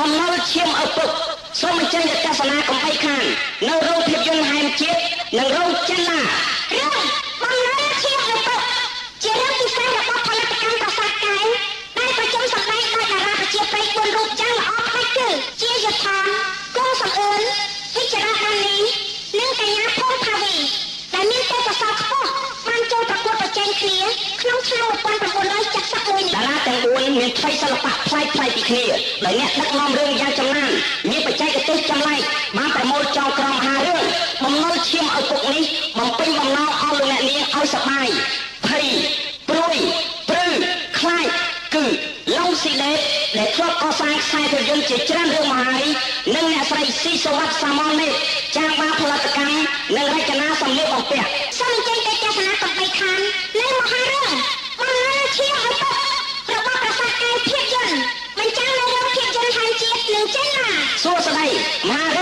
បំណុលឈាមឪពុកសូមអញ្ជើញទស្សនាកំបីខាននៅរោងភាពយន្តហែមជាតិនិងរោងចិនណារឿងបំណុលឈាមឪពុកជារឿងពិសេសរបស់ផលិតកម្មប្រាសាទកែវដែលប្រជុំសម្ដែងដោយតារាប្រជាប្រិយ4រូបយ៉ាងល្អផ្នែកគឺជាយុទ្ធនគង់សំអឿនវិចារដានីនិងកញ្ញាភូមិភាវីដែលមានទេពកោសល្យខ្ពស់បានចូលប្រកួតប្រជែងគ្នាក្នុងឆ្នាំ1971នេះតារាទាំង4មានថ្លៃសិល្បៈប្លែកៗពីគ្នាដោយអ្នកដឹកនាំរឿងយ៉ាងចំណានមានបច្ចេកទេសចម្លែកបានប្រមូលចងក្រងមហារឿងបំណុលឈាមឪពុកនេះបំពេញបំណងអស់លោកអ្នកនាងឲ្យសប្បាយភ័យព្រួយព្រឺខ្លាចគឺឡុងស៊ីដេតដែលធ្លាប់កសាងខ្សែភាពយន្តជាច្រើនរឿងមហារីនិងអ្នកស្រីស៊ីសវ័តសាមននេះចាងបានផលិតកម្មនិងរចនាសម្លៀកបំពាក់សូមអញ្ជើញទៅទស្សនាកំបីខាននៅមហារឿងបំណុលឈាមឪពុករបស់ប្រាសាទកែវភាពយន្តបញ្ចាំងនៅរោងភាពយន្តហែមជាតិនិងចិនណាសួស្តីមហារឿង